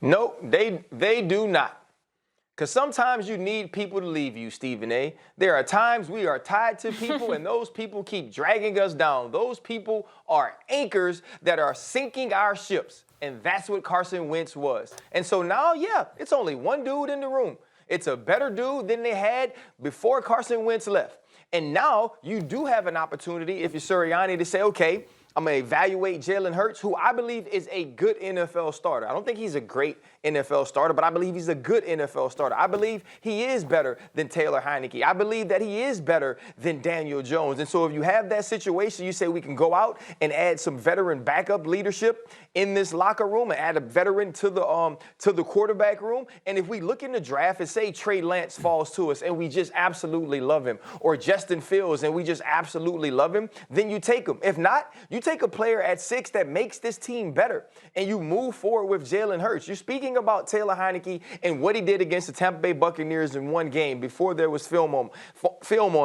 No, they do not. Because sometimes you need people to leave you, Stephen A. There are times we are tied to people and those people keep dragging us down. Those people are anchors that are sinking our ships. And that's what Carson Wentz was. And so now, yeah, it's only one dude in the room. It's a better dude than they had before Carson Wentz left. And now you do have an opportunity, if you're Sirianni, to say, okay, I'm going to evaluate Jalen Hurts, who I believe is a good NFL starter. I don't think he's a great NFL starter, but I believe he's a good NFL starter. I believe he is better than Taylor Heineke. I believe that he is better than Daniel Jones. And so if you have that situation, you say we can go out and add some veteran backup leadership in this locker room and add a veteran to the quarterback room. And if we look in the draft and say Trey Lance falls to us and we just absolutely love him, or Justin Fields and we just absolutely love him, then you take him. If not, you take a player at 6 that makes this team better and you move forward with Jalen Hurts. You're speaking about Taylor Heineke and what he did against the Tampa Bay Buccaneers in one game before there was film on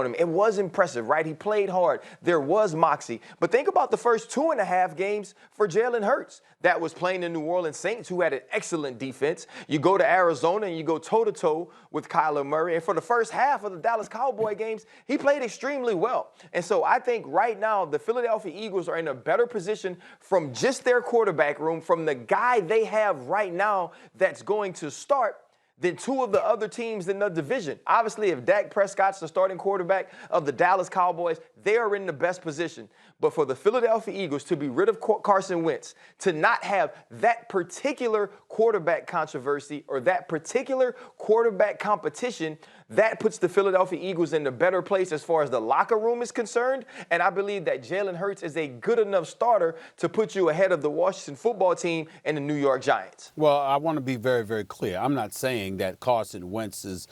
him. It was impressive, right? He played hard. There was moxie. But think about the first 2.5 games for Jalen Hurts. That was playing the New Orleans Saints, who had an excellent defense. You go to Arizona and you go toe-to-toe with Kyler Murray. And for the first half of the Dallas Cowboy games, he played extremely well. And so I think right now the Philadelphia Eagles are in a better position from just their quarterback room, from the guy they have right now that's going to start, than 2 of the other teams in the division. Obviously, if Dak Prescott's the starting quarterback of the Dallas Cowboys, they are in the best position. But for the Philadelphia Eagles to be rid of Carson Wentz, to not have that particular quarterback controversy or that particular quarterback competition, that puts the Philadelphia Eagles in a better place as far as the locker room is concerned. And I believe that Jalen Hurts is a good enough starter to put you ahead of the Washington football team and the New York Giants. Well, I want to be very, very clear. I'm not saying that Carson Wentz's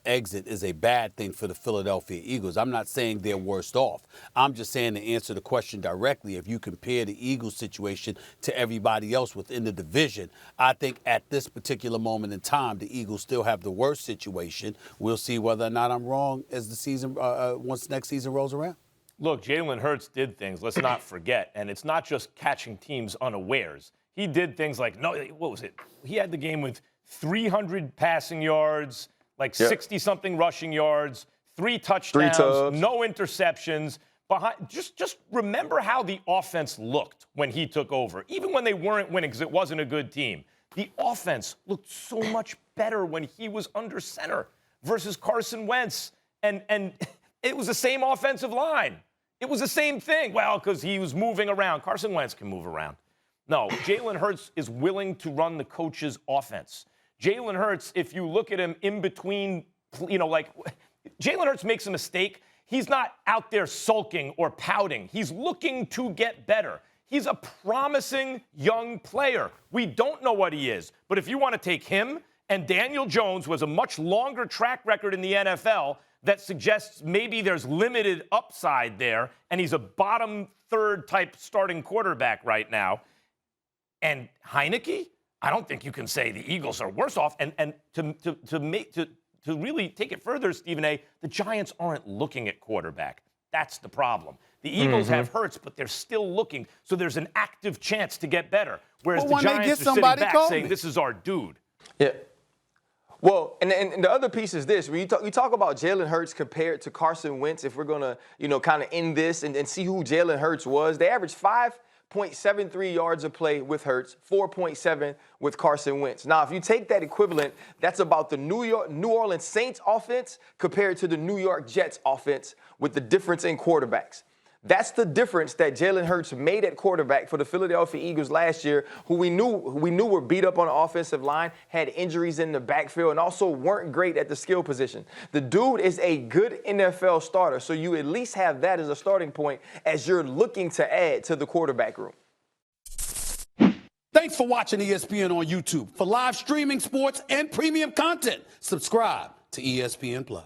exit is a bad thing for the Philadelphia Eagles. I'm not saying they're worse off. I'm just saying, to answer the question directly, if you compare the Eagles situation to everybody else within the division, I think at this particular moment in time, the Eagles still have the worst situation. We'll see whether or not I'm wrong as the season, once next season rolls around. Look, Jalen Hurts did things, let's not forget, and it's not just catching teams unawares. He did things like, what was it? He had the game with 300 passing yards, like 60-something rushing yards, 3 touchdowns, no interceptions. Just remember how the offense looked when he took over, even when they weren't winning because it wasn't a good team. The offense looked so much better when he was under center versus Carson Wentz. And it was the same offensive line. It was the same thing. Well, because he was moving around. Carson Wentz can move around. No, Jalen Hurts is willing to run the coach's offense. Jalen Hurts, if you look at him in between, Jalen Hurts makes a mistake. He's not out there sulking or pouting. He's looking to get better. He's a promising young player. We don't know what he is. But if you want to take him and Daniel Jones, who has a much longer track record in the NFL, that suggests maybe there's limited upside there, and he's a bottom third type starting quarterback right now. And Heineke, I don't think you can say the Eagles are worse off. And to really take it further, Stephen A., the Giants aren't looking at quarterback. That's the problem. The Eagles have Hurts, but they're still looking. So there's an active chance to get better. Whereas the Giants are sitting back saying, this is our dude. Yeah. Well, and the other piece is this. When you talk about Jalen Hurts compared to Carson Wentz, if we're going to, kind of end this and see who Jalen Hurts was, they averaged 5.73 yards a play with Hurts, 4.7 with Carson Wentz. Now, if you take that equivalent, that's about the New Orleans Saints offense compared to the New York Jets offense with the difference in quarterbacks. That's the difference that Jalen Hurts made at quarterback for the Philadelphia Eagles last year, who we knew were beat up on the offensive line, had injuries in the backfield, and also weren't great at the skill position. The dude is a good NFL starter, so you at least have that as a starting point as you're looking to add to the quarterback room. Thanks for watching ESPN on YouTube. For live streaming sports and premium content, subscribe to ESPN+.